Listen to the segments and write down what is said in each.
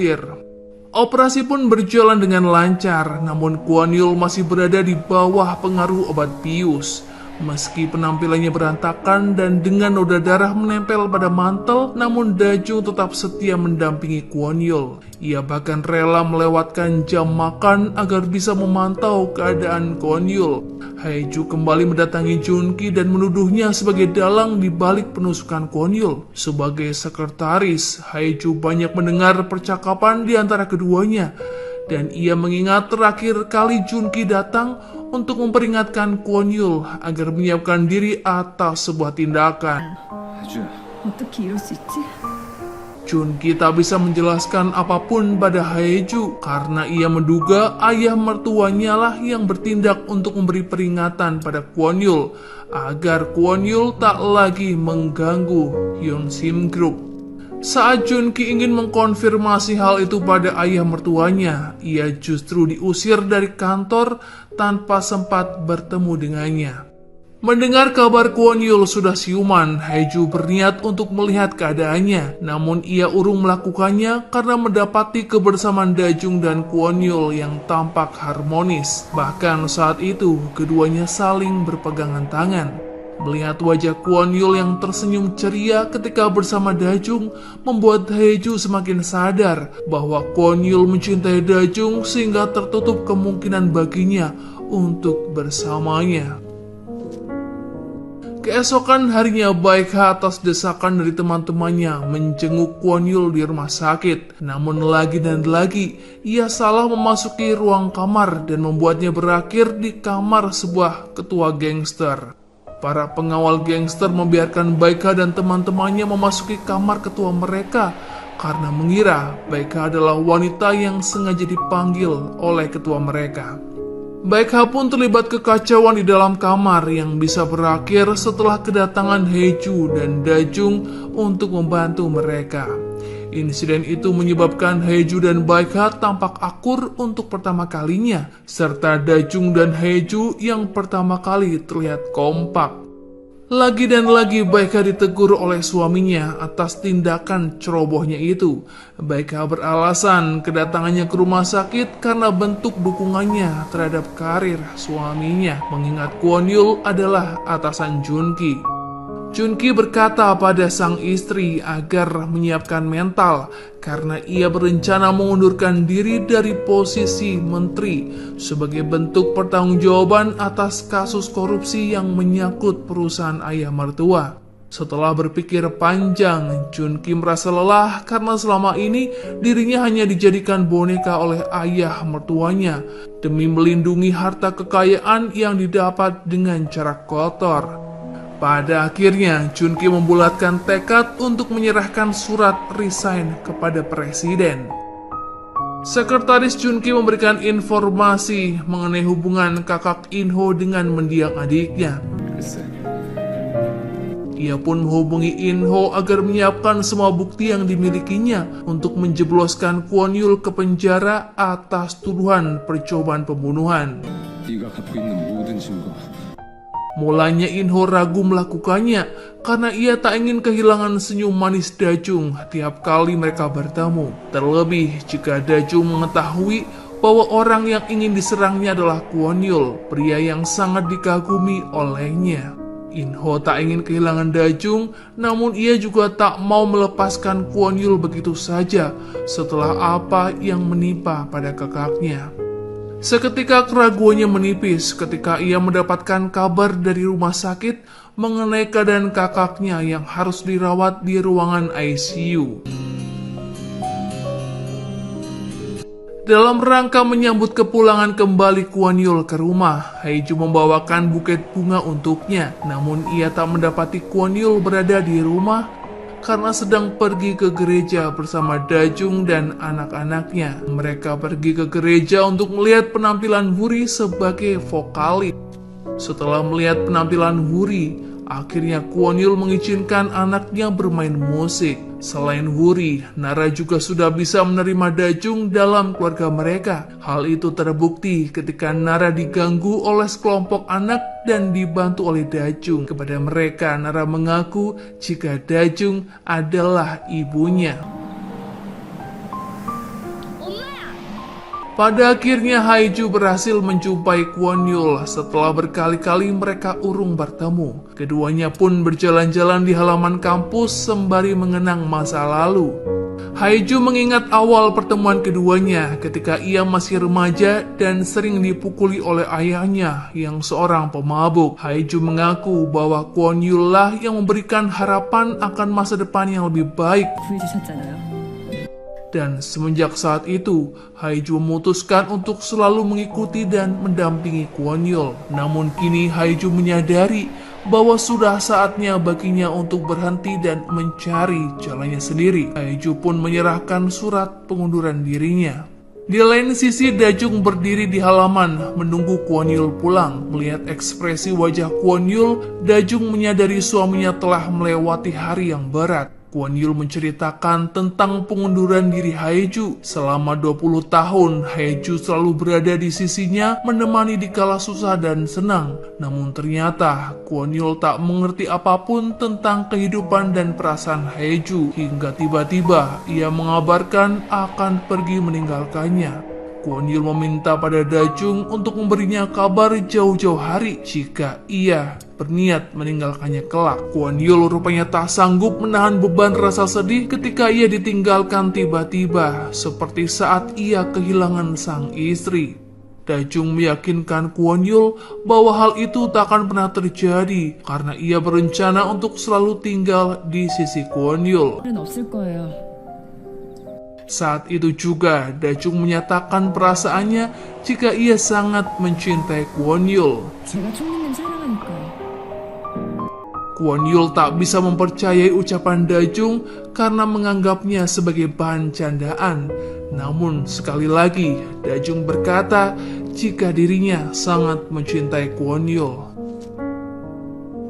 butir. Operasi pun berjalan dengan lancar, namun Kuan Yul masih berada di bawah pengaruh obat bius. Meski penampilannya berantakan dan dengan noda darah menempel pada mantel, namun Dajung tetap setia mendampingi Kuan Yul. Ia bahkan rela melewatkan jam makan agar bisa memantau keadaan Kuan Yul. Haeju kembali mendatangi Junki dan menuduhnya sebagai dalang di balik penusukan Kuan Yul. Sebagai sekretaris, Haeju banyak mendengar percakapan di antara keduanya. Dan ia mengingat terakhir kali Junki datang untuk memperingatkan Kuan Yul agar menyiapkan diri atas sebuah tindakan. Junki tak bisa menjelaskan apapun pada Haeju karena ia menduga ayah mertuanya lah yang bertindak untuk memberi peringatan pada Kuan Yul agar Kuan Yul tak lagi mengganggu Hyunsim Group. Saat Junki ingin mengkonfirmasi hal itu pada ayah mertuanya, ia justru diusir dari kantor tanpa sempat bertemu dengannya. Mendengar kabar Kuan Yul sudah siuman, Haeju berniat untuk melihat keadaannya. Namun ia urung melakukannya karena mendapati kebersamaan Dajung dan Kuan Yul yang tampak harmonis. Bahkan saat itu, keduanya saling berpegangan tangan. Melihat wajah Kuan Yul yang tersenyum ceria ketika bersama Dajung membuat Haeju semakin sadar bahwa Kuan Yul mencintai Dajung sehingga tertutup kemungkinan baginya untuk bersamanya. Keesokan harinya, Baekha atas desakan dari teman-temannya menjenguk Kuan Yul di rumah sakit. Namun lagi dan lagi, ia salah memasuki ruang kamar dan membuatnya berakhir di kamar sebuah ketua gangster. Para pengawal gangster membiarkan Baekha dan teman-temannya memasuki kamar ketua mereka karena mengira Baekha adalah wanita yang sengaja dipanggil oleh ketua mereka. Baekha pun terlibat kekacauan di dalam kamar yang bisa berakhir setelah kedatangan Haeju dan Dajung untuk membantu mereka. Insiden itu menyebabkan Haeju dan Baekha tampak akur untuk pertama kalinya, serta Dajung dan Haeju yang pertama kali terlihat kompak. Lagi dan lagi Baekha ditegur oleh suaminya atas tindakan cerobohnya itu. Baekha beralasan kedatangannya ke rumah sakit karena bentuk dukungannya terhadap karir suaminya, mengingat Kuan Yul adalah atasan Junki. Junki berkata pada sang istri agar menyiapkan mental karena ia berencana mengundurkan diri dari posisi menteri sebagai bentuk pertanggungjawaban atas kasus korupsi yang menyangkut perusahaan ayah mertua. Setelah berpikir panjang, Junki merasa lelah karena selama ini dirinya hanya dijadikan boneka oleh ayah mertuanya demi melindungi harta kekayaan yang didapat dengan cara kotor. Pada akhirnya, Junki membulatkan tekad untuk menyerahkan surat resign kepada presiden. Sekretaris Junki memberikan informasi mengenai hubungan kakak Inho dengan mendiang adiknya. Ia pun menghubungi Inho agar menyiapkan semua bukti yang dimilikinya untuk menjebloskan Kuan Yul ke penjara atas tuduhan percobaan pembunuhan. Mulanya Inho ragu melakukannya karena ia tak ingin kehilangan senyum manis Dajung tiap kali mereka bertemu. Terlebih jika Dajung mengetahui bahwa orang yang ingin diserangnya adalah Kuan Yul, pria yang sangat dikagumi olehnya. Inho tak ingin kehilangan Dajung, namun ia juga tak mau melepaskan Kuan Yul begitu saja setelah apa yang menimpa pada kakaknya. Seketika keraguannya menipis ketika ia mendapatkan kabar dari rumah sakit mengenai keadaan kakaknya yang harus dirawat di ruangan ICU. Dalam rangka menyambut kepulangan kembali Kuan Yul ke rumah, Haeju membawakan buket bunga untuknya. Namun ia tak mendapati Kuan Yul berada di rumah karena sedang pergi ke gereja bersama Dajung dan anak-anaknya. Mereka pergi ke gereja untuk melihat penampilan Wuri sebagai vokalis. Setelah melihat penampilan Wuri, akhirnya Kuan Yul mengizinkan anaknya bermain musik. Selain Wuri, Nara juga sudah bisa menerima Dajung dalam keluarga mereka. Hal itu terbukti ketika Nara diganggu oleh sekelompok anak dan dibantu oleh Dajung. Kepada mereka, Nara mengaku jika Dajung adalah ibunya. Pada akhirnya Haeju berhasil menjumpai Kwon Yul setelah berkali-kali mereka urung bertemu. Keduanya pun berjalan-jalan di halaman kampus sembari mengenang masa lalu. Haeju mengingat awal pertemuan keduanya ketika ia masih remaja dan sering dipukuli oleh ayahnya yang seorang pemabuk. Haeju mengaku bahwa Kwon Yul lah yang memberikan harapan akan masa depan yang lebih baik. Dan semenjak saat itu, Haeju memutuskan untuk selalu mengikuti dan mendampingi Kwon Yul. Namun kini Haeju menyadari bahwa sudah saatnya baginya untuk berhenti dan mencari jalannya sendiri. Haeju pun menyerahkan surat pengunduran dirinya. Di lain sisi, Dajung berdiri di halaman menunggu Kwon Yul pulang. Melihat ekspresi wajah Kwon Yul, Dajung menyadari suaminya telah melewati hari yang berat. Kwon Yul menceritakan tentang pengunduran diri Haeju. Selama 20 tahun, Haeju selalu berada di sisinya, menemani di kala susah dan senang. Namun ternyata, Kwon Yul tak mengerti apapun tentang kehidupan dan perasaan Haeju, hingga tiba-tiba ia mengabarkan akan pergi meninggalkannya. Kwon Yul meminta pada Dajung untuk memberinya kabar jauh-jauh hari jika ia berniat meninggalkannya kelak. Kwon Yul rupanya tak sanggup menahan beban rasa sedih ketika ia ditinggalkan tiba-tiba, seperti saat ia kehilangan sang istri. Dajung meyakinkan Kwon Yul bahwa hal itu tak akan pernah terjadi karena ia berencana untuk selalu tinggal di sisi Kwon Yul. Saat itu juga, Dajung menyatakan perasaannya jika ia sangat mencintai Kwon Yul. Kwon Yul tak bisa mempercayai ucapan Dajung karena menganggapnya sebagai bahan candaan. Namun sekali lagi, Dajung berkata jika dirinya sangat mencintai Kwon Yul.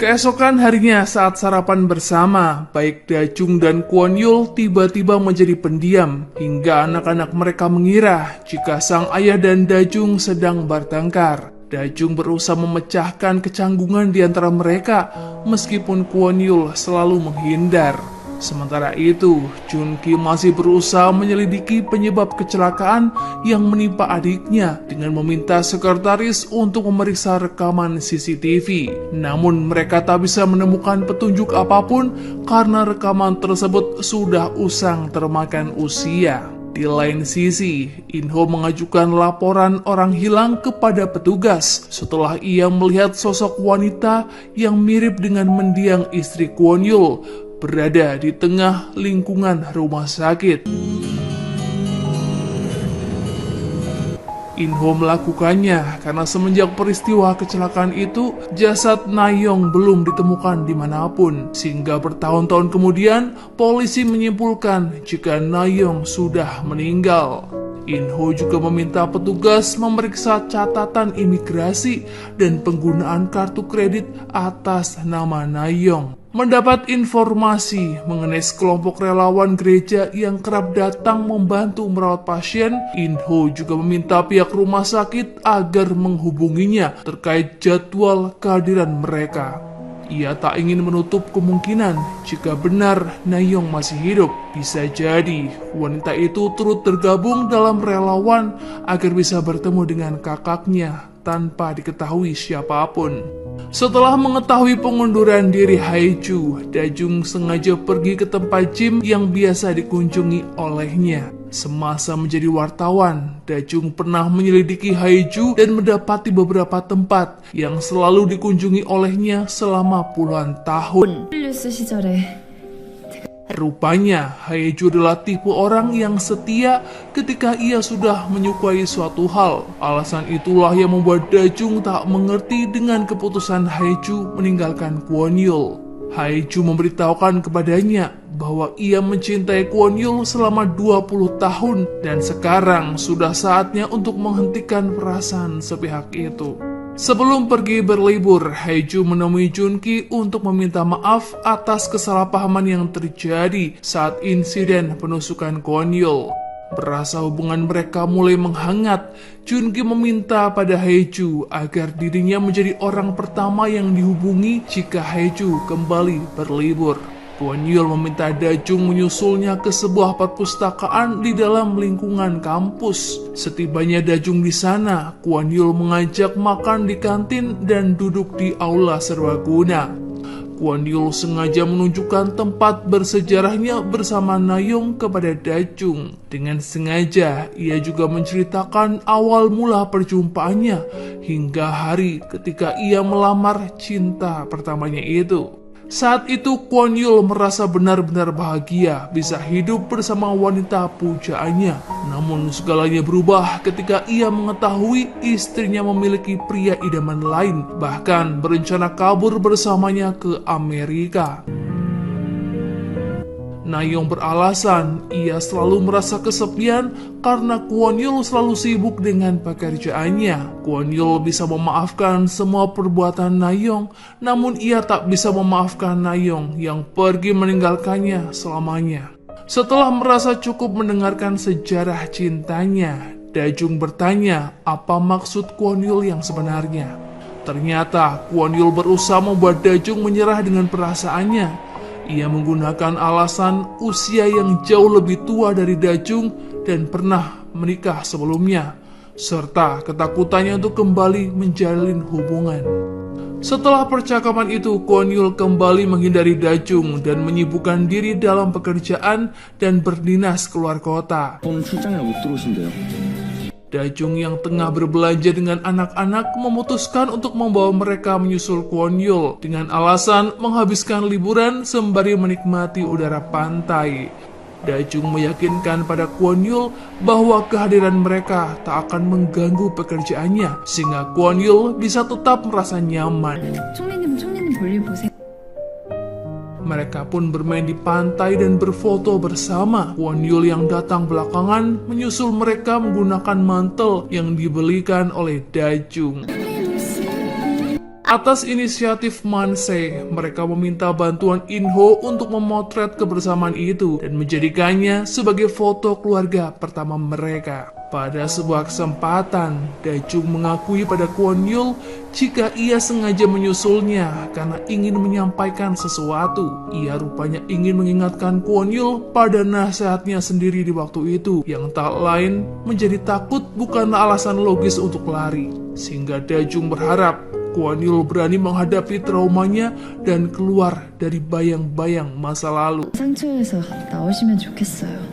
Keesokan harinya saat sarapan bersama, baik Dajung dan Kwon Yul tiba-tiba menjadi pendiam, hingga anak-anak mereka mengira jika sang ayah dan Dajung sedang bertengkar. Dajung berusaha memecahkan kecanggungan di antara mereka, meskipun Kwon Yul selalu menghindar. Sementara itu, Junki masih berusaha menyelidiki penyebab kecelakaan yang menimpa adiknya dengan meminta sekretaris untuk memeriksa rekaman CCTV. Namun mereka tak bisa menemukan petunjuk apapun karena rekaman tersebut sudah usang termakan usia. Di lain sisi, Inho mengajukan laporan orang hilang kepada petugas setelah ia melihat sosok wanita yang mirip dengan mendiang istri Kwon Yul berada di tengah lingkungan rumah sakit. Inho melakukannya karena semenjak peristiwa kecelakaan itu, jasad Nayeong belum ditemukan dimanapun. Sehingga bertahun-tahun kemudian, polisi menyimpulkan jika Nayeong sudah meninggal. Inho juga meminta petugas memeriksa catatan imigrasi dan penggunaan kartu kredit atas nama Nayeong. Mendapat informasi mengenai sekelompok relawan gereja yang kerap datang membantu merawat pasien, Inho juga meminta pihak rumah sakit agar menghubunginya terkait jadwal kehadiran mereka. Ia tak ingin menutup kemungkinan jika benar Nayeong masih hidup. Bisa jadi wanita itu turut tergabung dalam relawan agar bisa bertemu dengan kakaknya tanpa diketahui siapapun. Setelah mengetahui pengunduran diri Haeju, Dajung sengaja pergi ke tempat gym yang biasa dikunjungi olehnya. Semasa menjadi wartawan, Dajung pernah menyelidiki Haeju dan mendapati beberapa tempat yang selalu dikunjungi olehnya selama puluhan tahun. Rupanya, Haeju adalah tipe orang yang setia ketika ia sudah menyukai suatu hal. Alasan itulah yang membuat Dajung tak mengerti dengan keputusan Haeju meninggalkan Kwon Yul. Haeju memberitahukan kepadanya bahwa ia mencintai Kwon Yul selama 20 tahun dan sekarang sudah saatnya untuk menghentikan perasaan sepihak itu. Sebelum pergi berlibur, Haeju menemui Junki untuk meminta maaf atas kesalahpahaman yang terjadi saat insiden penusukan Kwon Yul. Berasa hubungan mereka mulai menghangat, Junki meminta pada Haeju agar dirinya menjadi orang pertama yang dihubungi jika Haeju kembali berlibur. Kwon Yul meminta Dajung menyusulnya ke sebuah perpustakaan di dalam lingkungan kampus. Setibanya Dajung di sana, Kwon Yul mengajak makan di kantin dan duduk di aula serbaguna. Kwon Yul sengaja menunjukkan tempat bersejarahnya bersama Nayeong kepada Dajung. Dengan sengaja, ia juga menceritakan awal mula perjumpaannya hingga hari ketika ia melamar cinta pertamanya itu. Saat itu Kwon Yul merasa benar-benar bahagia bisa hidup bersama wanita pujaannya. Namun segalanya berubah ketika ia mengetahui istrinya memiliki pria idaman lain, bahkan berencana kabur bersamanya ke Amerika. Nayeong beralasan ia selalu merasa kesepian karena Kwon Yul selalu sibuk dengan pekerjaannya. Kwon Yul bisa memaafkan semua perbuatan Nayeong, namun ia tak bisa memaafkan Nayeong yang pergi meninggalkannya selamanya. Setelah merasa cukup mendengarkan sejarah cintanya, Dajung bertanya apa maksud Kwon Yul yang sebenarnya. Ternyata Kwon Yul berusaha membuat Dajung menyerah dengan perasaannya. Ia menggunakan alasan usia yang jauh lebih tua dari Dajung dan pernah menikah sebelumnya, serta ketakutannya untuk kembali menjalin hubungan. Setelah percakapan itu, Kwon Yul kembali menghindari Dajung dan menyibukkan diri dalam pekerjaan dan berdinas keluar kota. Dajung yang tengah berbelanja dengan anak-anak memutuskan untuk membawa mereka menyusul Kwon Yul dengan alasan menghabiskan liburan sembari menikmati udara pantai. Dajung meyakinkan pada Kwon Yul bahwa kehadiran mereka tak akan mengganggu pekerjaannya sehingga Kwon Yul bisa tetap merasa nyaman. Mereka pun bermain di pantai dan berfoto bersama. Kwon Yul yang datang belakangan menyusul mereka menggunakan mantel yang dibelikan oleh Dajung. Atas inisiatif Manse, mereka meminta bantuan Inho untuk memotret kebersamaan itu dan menjadikannya sebagai foto keluarga pertama mereka. Pada sebuah kesempatan, Dajung mengakui pada Kwon Yul jika ia sengaja menyusulnya karena ingin menyampaikan sesuatu. Ia rupanya ingin mengingatkan Kwon Yul pada nasihatnya sendiri di waktu itu, yang tak lain menjadi takut bukanlah alasan logis untuk lari. Sehingga Dajung berharap Kwon Yul berani menghadapi traumanya dan keluar dari bayang-bayang masa lalu. 상처에서 나오시면 좋겠어요.